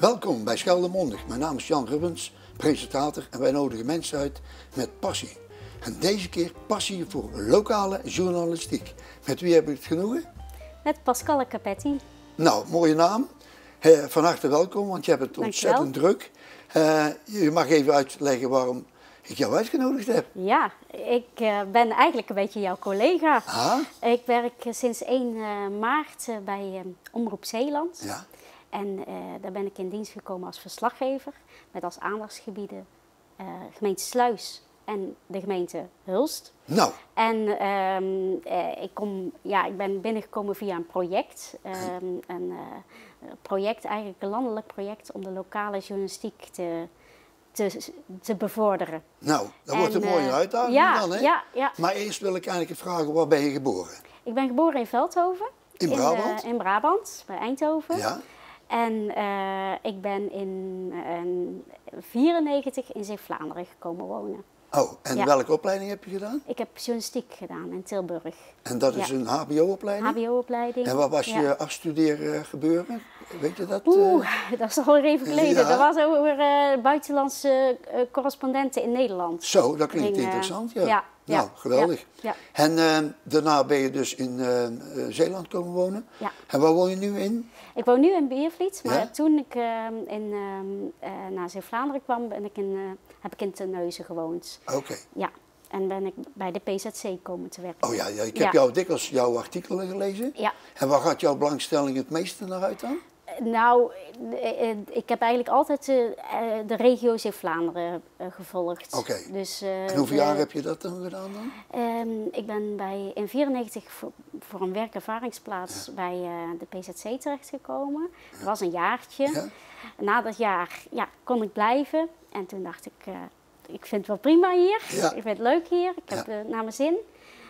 Welkom bij Scheldemondig. Mijn naam is Jan Rubbens, presentator en wij nodigen mensen uit met passie. En deze keer passie voor lokale journalistiek. Met wie heb ik het genoegen? Met Pascal Capetti. Nou, mooie naam. Van harte welkom, want je hebt het ontzettend druk. Je mag even uitleggen waarom ik jou uitgenodigd heb. Ja, ik ben eigenlijk een beetje jouw collega. Ah? Ik werk sinds 1 maart bij Omroep Zeeland. Ja. En daar ben ik in dienst gekomen als verslaggever. Met als aandachtsgebieden gemeente Sluis en de gemeente Hulst. Nou. En ik ben binnengekomen via een project. Eigenlijk een landelijk project om de lokale journalistiek te bevorderen. Nou, dat wordt een mooie uitdaging dan, hè? Ja. Maar eerst wil ik eigenlijk vragen, waar ben je geboren? Ik ben geboren in Veldhoven. In Brabant? In Brabant, bij Eindhoven. Ja. En ik ben in 1994 in Zeeuw-Vlaanderen gekomen wonen. Oh, en welke opleiding heb je gedaan? Ik heb journalistiek gedaan in Tilburg. En dat is een hbo-opleiding? HBO-opleiding. En wat was je afstudeergebeuren? Weet je dat? Dat is al even geleden. Ja. Dat was over buitenlandse correspondenten in Nederland. Zo, dat klinkt interessant, ja. Nou, geweldig. Ja. En daarna ben je dus in Zeeland komen wonen. Ja. En waar woon je nu in? Ik woon nu in Beervliet, maar Ja? toen ik naar Zeeuw-Vlaanderen kwam, heb ik in Terneuzen gewoond. Oké. Ja, en ben ik bij de PZC komen te werken. Oh ja, ik heb jou dikwijls jouw artikelen gelezen. Ja. En waar gaat jouw belangstelling het meeste naar uit dan? Nou, ik heb eigenlijk altijd de regio Zeeuw-Vlaanderen gevolgd. Oké. Dus, En hoeveel jaar heb je dat dan gedaan dan? Ik ben in 1994 voor een werkervaringsplaats bij de PZC terechtgekomen. Dat was een jaartje. Ja? Na dat jaar kon ik blijven. En toen dacht ik vind het wel prima hier. Ja. Ik vind het leuk hier. Ik heb het naar mijn zin.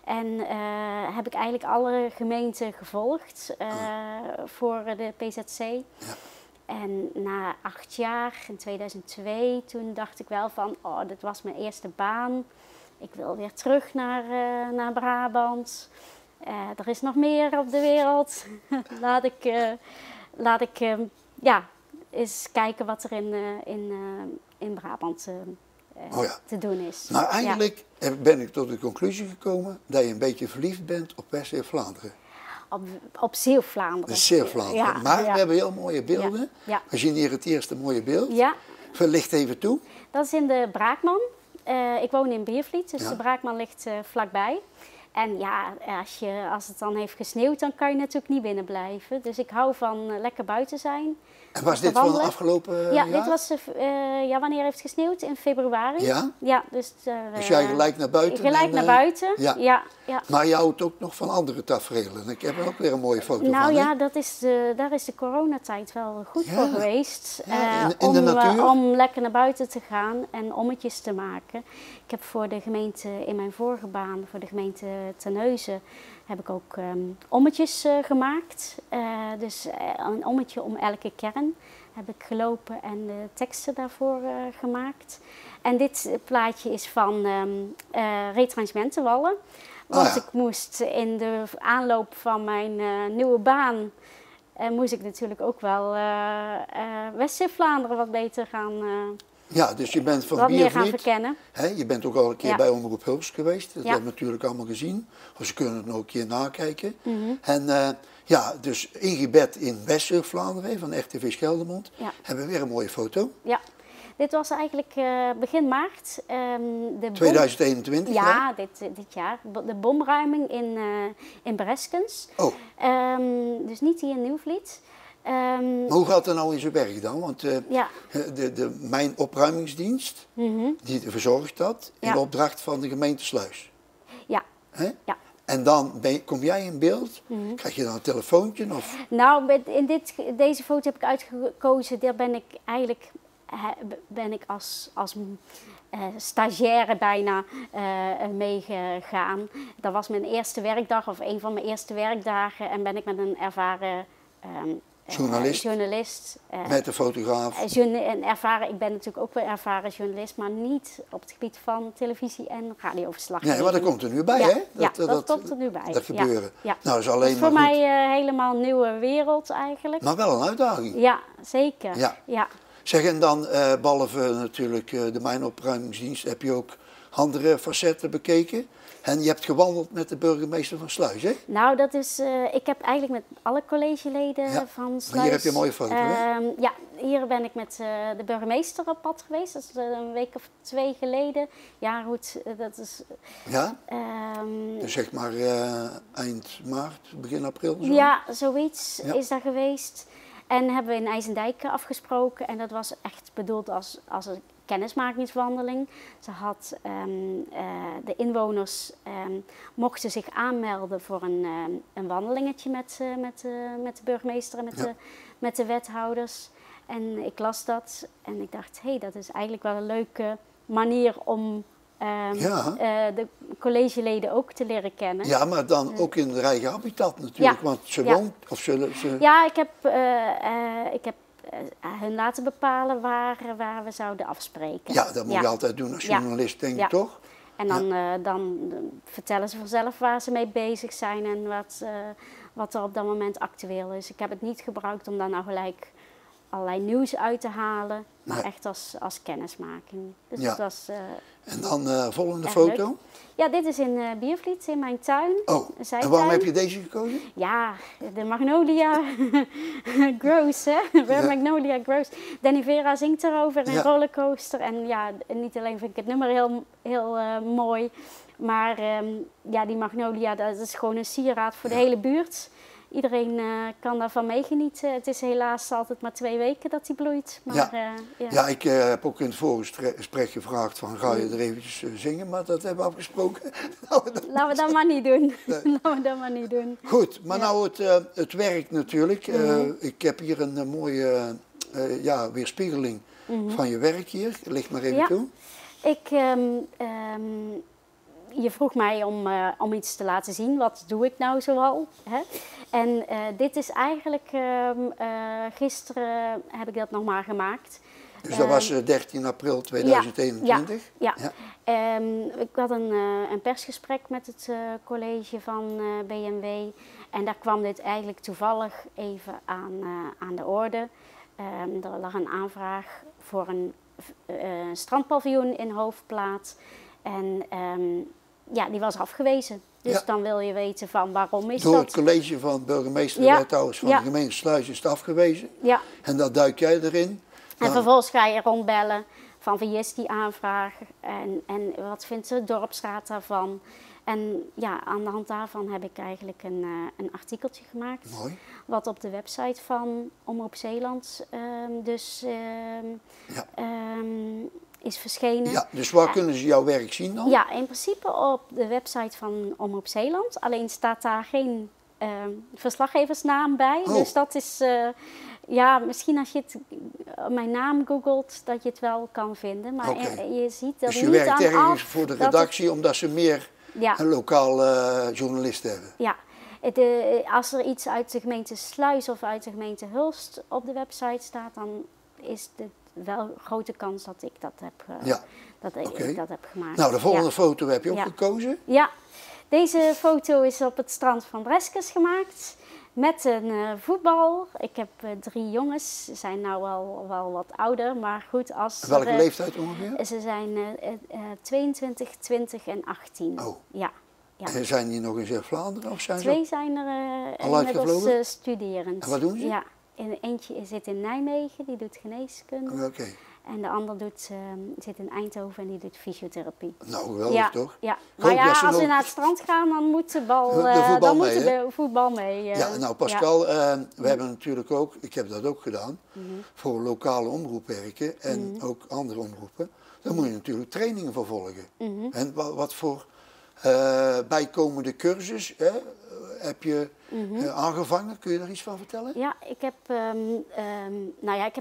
En heb ik eigenlijk alle gemeenten gevolgd voor de PZC. Ja. En na 8 jaar, in 2002, toen dacht ik wel van, dit was mijn eerste baan. Ik wil weer terug naar Brabant. Er is nog meer op de wereld. laat ik eens kijken wat er in Brabant te doen is. Maar eigenlijk ben ik tot de conclusie gekomen dat je een beetje verliefd bent op West-Vlaanderen. Op Zeeuw-Vlaanderen. Zeeuw-Vlaanderen. Ja, maar we hebben heel mooie beelden. Ja. Ja. We zien hier het eerste mooie beeld. Ja. Verlicht even toe. Dat is in de Braakman. Ik woon in Beervliet, dus de Braakman ligt vlakbij. En ja, als het dan heeft gesneeuwd, dan kan je natuurlijk niet binnen blijven. Dus ik hou van lekker buiten zijn. En was dit van de afgelopen jaar? Dit was, wanneer heeft het gesneeuwd? In februari. Ja? Ja, dus jij gelijk naar buiten? Gelijk naar buiten, ja. Maar je houdt ook nog van andere tafereelen. Ik heb er ook weer een mooie foto van. Nou ja, daar is de coronatijd wel goed voor geweest. Ja, in de natuur? Om lekker naar buiten te gaan en ommetjes te maken. Ik heb voor de gemeente, in mijn vorige baan, voor de gemeente Terneuzen, heb ik ook ommetjes gemaakt. Dus een ommetje om elke kern heb ik gelopen en de teksten daarvoor gemaakt. En dit plaatje is van Retrangementenwallen. Want ik moest in de aanloop van mijn nieuwe baan, moest ik natuurlijk ook wel West-Vlaanderen wat beter gaan ja, dus je bent van wat Beervliet, meer gaan verkennen. Je bent ook al een keer bij Omroep Hulst geweest. Dat hebben we natuurlijk allemaal gezien. Of ze kunnen het nog een keer nakijken. En dus ingebed in West-Vlaanderen van RTV Scheldemond. Hebben we weer een mooie foto. Ja, dit was eigenlijk begin maart. 2021, ja, dit jaar. De bomruiming in Breskens. Oh. Dus niet hier in Nieuwvliet. Maar hoe gaat dat nou in zijn werk dan? Want mijn opruimingsdienst, die verzorgt dat in opdracht van de gemeente Sluis. Ja. Ja. En dan kom jij in beeld, krijg je dan een telefoontje? Of? Nou, in deze foto heb ik uitgekozen, daar ben ik als stagiaire bijna meegegaan. Dat was mijn eerste werkdag of een van mijn eerste werkdagen en ben ik met een ervaren journalist. Met de fotograaf. Ik ben natuurlijk ook wel ervaren journalist, maar niet op het gebied van televisie en radioverslag. Nee, maar dat komt er nu bij, hè? Dat komt er nu bij. Dat gebeuren. Ja. Nou, dat is alleen voor maar mij helemaal een nieuwe wereld eigenlijk. Maar wel een uitdaging. Ja, zeker. Ja. Zeg, en dan, behalve natuurlijk de mijnopruimingsdienst, heb je ook andere facetten bekeken. En je hebt gewandeld met de burgemeester van Sluis, hè? Nou, dat is, ik heb eigenlijk met alle collegeleden van Sluis... Maar hier heb je een mooie foto, hè? Ja, hier ben ik met de burgemeester op pad geweest. Dat is een week of 2 geleden. Ja, goed, dat is... Ja? Dus zeg maar eind maart, begin april? Zo? Ja, zoiets is dat geweest. En hebben we in IJsendijk afgesproken. En dat was echt bedoeld als een kennismakingswandeling. Ze had, de inwoners mochten zich aanmelden voor een wandelingetje met de burgemeester en met de wethouders. En ik las dat en ik dacht, hé, dat is eigenlijk wel een leuke manier om de collegeleden ook te leren kennen. Ja, maar dan ook in de eigen habitat natuurlijk, want ze woont of zullen ze... Ja, ik heb hun laten bepalen waar we zouden afspreken. Ja, dat moet je altijd doen als journalist, denk ik, toch? En dan vertellen ze vanzelf waar ze mee bezig zijn en wat er op dat moment actueel is. Ik heb het niet gebruikt om daar nou gelijk allerlei nieuws uit te halen, maar echt als kennismaking. Dus dat was, en dan volgende foto? Leuk. Ja, dit is in Biervliet, in mijn tuin. Oh, en waarom heb je deze gekozen? Ja, de Magnolia Grows, hè? Magnolia Grows. Danny Vera zingt erover in Rollercoaster. En ja, niet alleen vind ik het nummer heel mooi, maar die Magnolia, dat is gewoon een sieraad voor de hele buurt. Iedereen kan daarvan meegenieten. Het is helaas altijd maar 2 weken dat hij bloeit. Maar, ik heb ook in het vorige gesprek gevraagd van ga je er eventjes zingen, maar dat hebben we afgesproken. Laten we dat maar niet doen. Nee. Laten we dat maar niet doen. Goed, maar nou het werk natuurlijk. Ik heb hier een mooie weerspiegeling van je werk hier. Licht maar even toe. Je vroeg mij om iets te laten zien. Wat doe ik nou zoal? Hè? En dit is eigenlijk, gisteren heb ik dat nog maar gemaakt. Dus dat was 13 april 2021? Ja. Ik had een persgesprek met het college van BMW. En daar kwam dit eigenlijk toevallig even aan de orde. Er lag een aanvraag voor een strandpaviljoen in Hoofdplaat. En die was afgewezen. Dus dan wil je weten van waarom is dat? Door het college van burgemeester en wethouders van de gemeente Sluis is het afgewezen. Ja. En dan duik jij erin. En vervolgens ga je rondbellen van wie is die aanvraag en wat vindt de dorpsraad daarvan. En ja, aan de hand daarvan heb ik eigenlijk een artikeltje gemaakt. Mooi. Wat op de website van Omroep Zeeland is verschenen. Ja, dus waar kunnen ze jouw werk zien dan? Ja, in principe op de website van Omroep Zeeland. Alleen staat daar geen verslaggeversnaam bij. Oh. Dus dat is... misschien als je mijn naam googelt, dat je het wel kan vinden. Maar je ziet dat dus je werkt ergens voor de redactie omdat ze meer een lokaal journalist hebben? Ja. Als er iets uit de gemeente Sluis of uit de gemeente Hulst op de website staat, dan is het wel een grote kans dat ik dat heb, ik dat heb gemaakt. Nou, de volgende foto heb je ook gekozen? Ja, deze foto is op het strand van Breskes gemaakt. Met een voetbal. Ik heb 3 jongens. Ze zijn nou wel wat ouder, maar goed. Welke leeftijd ongeveer? Ze zijn 22, 20 en 18. Oh. Ja. En zijn die nog in Zeeuws-Vlaanderen? 2 zijn er inmiddels studerend. En wat doen ze? Ja. Eentje zit in Nijmegen, die doet geneeskunde. Oké. En de ander zit in Eindhoven en die doet fysiotherapie. Nou, geweldig toch? Ja, maar als we naar het strand gaan, dan moet de voetbal mee. Ja, nou Pascal, we hebben natuurlijk ook, ik heb dat ook gedaan, voor lokale omroepwerken en ook andere omroepen. Daar moet je natuurlijk trainingen voor volgen. En wat voor bijkomende cursus heb je aangevangen? Kun je daar iets van vertellen? Ja, ik heb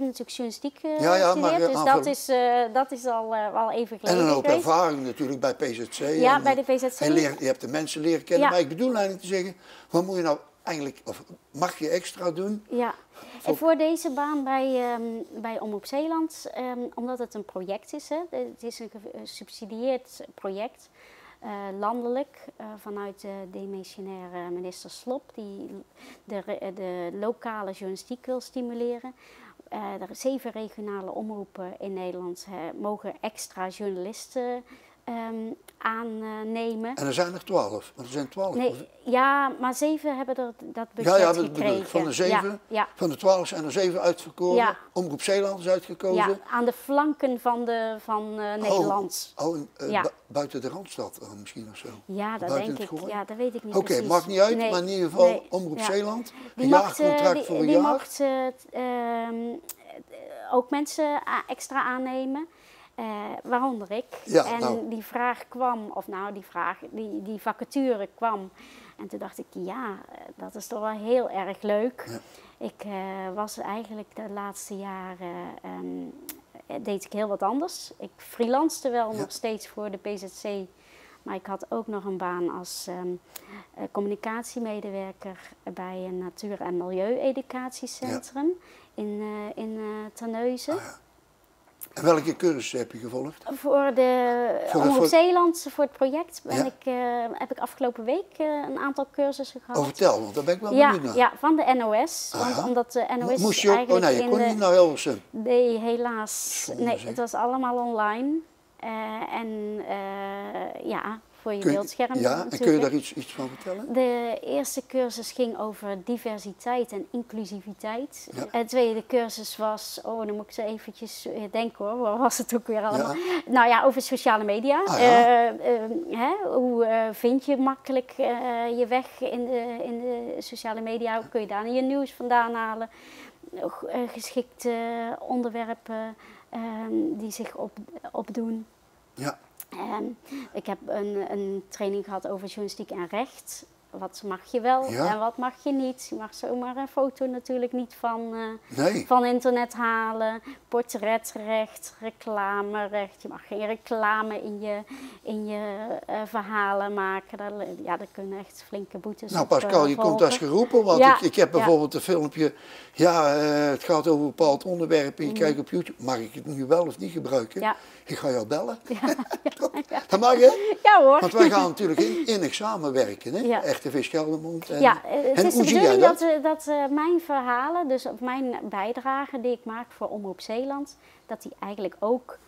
natuurlijk journalistiek gestudeerd, dus dat is al even geleden. En een hoop ervaring natuurlijk bij PZC. Ja, bij de PZC. En je hebt de mensen leren kennen, maar ik bedoel eigenlijk te zeggen, wat moet je nou eigenlijk, of mag je extra doen? Ja, en voor deze baan bij Omroep Zeeland, omdat het een project is, hè, het is een gesubsidieerd project, landelijk, vanuit de demissionaire minister Slop, die de lokale journalistiek wil stimuleren. Er zijn 7 regionale omroepen in Nederland mogen extra journalisten aannemen. En er zijn er 12, want er zijn 12. Nee, ja, maar 7 hebben dat budget gekregen. Van de 7, van de 12 zijn er 7 uitverkoren. Ja. Omroep Zeeland is uitgekozen. Ja, aan de flanken van Nederland. Buiten de Randstad misschien of zo? Ja, dat denk ik. Ja, dat weet ik niet precies. Oké, maakt niet uit, maar in ieder geval Omroep Zeeland. Een jaarcontract voor een jaar. Die mocht ook mensen extra aannemen. Waaronder ik. Ja, en die vraag kwam, die vacature kwam. En toen dacht ik, ja, dat is toch wel heel erg leuk. Ja. Ik was eigenlijk de laatste jaren, deed ik heel wat anders. Ik freelancete wel nog steeds voor de PZC. Maar ik had ook nog een baan als communicatiemedewerker bij een natuur- en milieu-educatiecentrum in Terneuzen. Oh, ja. En welke cursussen heb je gevolgd? Voor Omroep Zeeland, voor het project, heb ik afgelopen week een aantal cursussen gehad. Oh, vertel, want daar ben ik wel benieuwd naar. Ja, van de NOS. Want omdat de NOS moest je ook, je kon niet naar Hilversum? Nee, helaas. Nee, het was allemaal online. Voor je beeldscherm. Ja, en kun je daar iets van vertellen? De eerste cursus ging over diversiteit en inclusiviteit. Ja. De tweede cursus was, dan moet ik zo eventjes denken hoor, waar was het ook weer allemaal? Ja. Nou ja, over sociale media. Hoe vind je makkelijk je weg in de sociale media? Hoe kun je daar je nieuws vandaan halen? Geschikte onderwerpen die zich opdoen. Ja. Ik heb een training gehad over journalistiek en recht. Wat mag je wel en wat mag je niet. Je mag zomaar een foto natuurlijk niet van internet halen. Portretrecht, reclamerecht. Je mag geen reclame in je verhalen maken. Daar kunnen echt flinke boetes Nou Pascal, je komt als geroepen. Want ik heb bijvoorbeeld een filmpje. Het gaat over een bepaald onderwerp en je kijkt op YouTube. Mag ik het nu wel of niet gebruiken? Ja. Ik ga jou bellen. Dat mag hè? Ja hoor. Want wij gaan natuurlijk innig samenwerken. Hè? Ja. RTV Geldermond. Het is de bedoeling dat mijn verhalen, dus mijn bijdragen die ik maak voor Omroep Zeeland, dat die eigenlijk ook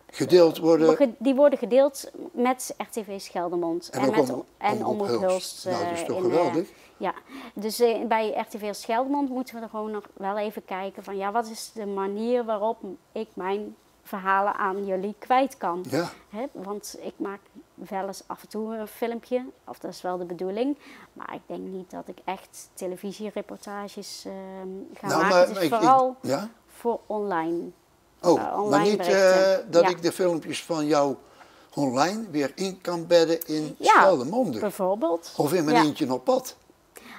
gedeeld worden. Die worden gedeeld met RTV Geldermond en Omroep Hulst. Nou, dat is toch geweldig. Dus bij RTV Geldermond moeten we er gewoon nog wel even kijken van wat is de manier waarop ik mijn verhalen aan jullie kwijt kan. Ja. Want ik maak wel eens af en toe een filmpje, of dat is wel de bedoeling, maar ik denk niet dat ik echt televisiereportages ga maken. Het is vooral voor online. Online maar niet dat ik de filmpjes van jou online weer in kan bedden in Geldermonde. Bijvoorbeeld. Of in mijn eentje op pad.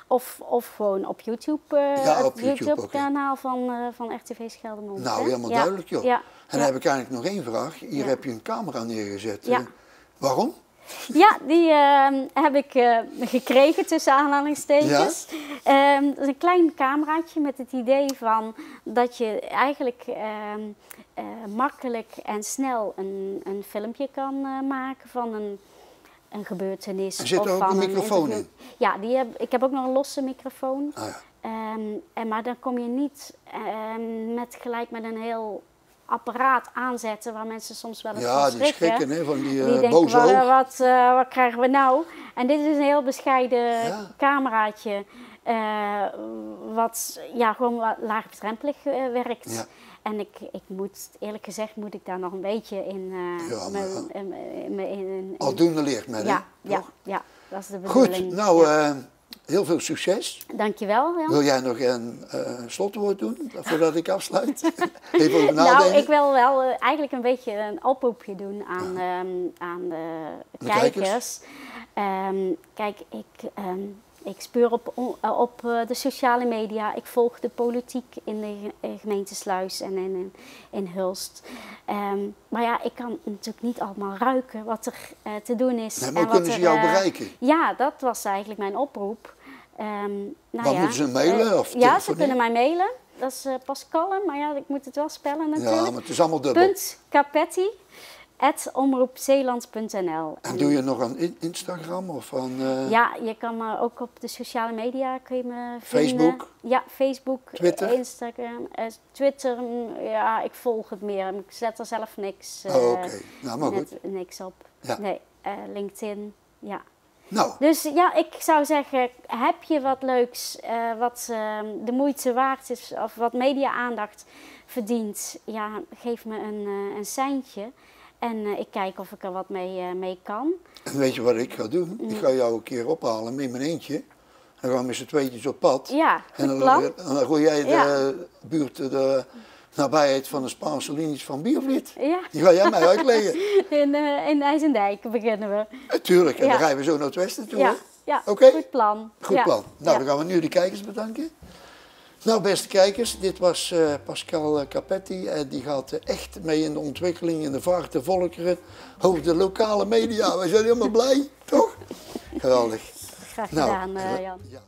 Of gewoon op YouTube, het YouTube-kanaal van RTV Geldermond. Nou, helemaal duidelijk joh. Ja. En dan heb ik eigenlijk nog één vraag. Hier heb je een camera neergezet. Ja. Waarom? Ja, die heb ik gekregen tussen aanhalingstekens. Dat is een klein cameraatje met het idee van dat je eigenlijk makkelijk en snel een filmpje kan maken van een gebeurtenis. Er zit er ook een microfoon in? Ja, ik heb ook nog een losse microfoon. Maar dan kom je niet gelijk met een heel apparaat aanzetten waar mensen soms wel eens van schrikken. Die schrikken hè, van die denken, boze oog. Wat krijgen we nou? En dit is een heel bescheiden cameraatje wat gewoon wat laagdrempelig werkt. Ja. En ik moet, eerlijk gezegd, moet ik daar nog een beetje in... Aldoende leert men, hè? Ja, dat is de bedoeling. Goed, nou, heel veel succes. Dankjewel. Ja. Wil jij nog een slotwoord doen, voordat ik afsluit? Even over nadenken. Nou, ik wil wel eigenlijk een beetje een oproepje doen aan de kijkers. Kijk, ik speur op de sociale media, ik volg de politiek in de gemeente Sluis en in Hulst. Maar ik kan natuurlijk niet allemaal ruiken wat er te doen is. Nee, maar hoe kunnen ze jou bereiken? Ja, dat was eigenlijk mijn oproep. Waar moeten ze mailen? Of ja, ze kunnen mij mailen. Dat is Pascalle, maar ja, ik moet het wel spellen natuurlijk. Ja, maar het is allemaal dubbel. .capetti@omroepzeeland.nl. En doe je nog aan Instagram of aan... Ja, je kan me ook op de sociale media kun je me vinden. Facebook? Ja, Facebook, Twitter? Instagram, Twitter, ja, ik volg het meer. Ik zet er zelf niks, Oké. Nou, maar goed. niks op. Ja. Nee, LinkedIn, ja. Nou. Dus ja, ik zou zeggen, heb je wat leuks, wat de moeite waard is of wat media-aandacht verdient, ja, geef me een seintje. En ik kijk of ik er wat mee kan. En weet je wat ik ga doen? Ik ga jou een keer ophalen met mijn eentje. Dan gaan we met z'n tweetjes op pad. Ja, goed en plan. dan gooi jij de buurt, de nabijheid van de Spaanse linies van Biervliet. Ja. Die ga jij mij uitleggen. In IJsendijk beginnen we. Tuurlijk, en dan rijden we zo naar het westen toe. Ja, ja. Oké? Goed plan. Goed plan. Nou, dan gaan we nu de kijkers bedanken. Nou, beste kijkers, dit was Pascal Capetti. Die gaat echt mee in de ontwikkeling, in de vaart der volkeren, over de lokale media. We zijn helemaal blij, toch? Geweldig. Graag gedaan, Jan. Ja.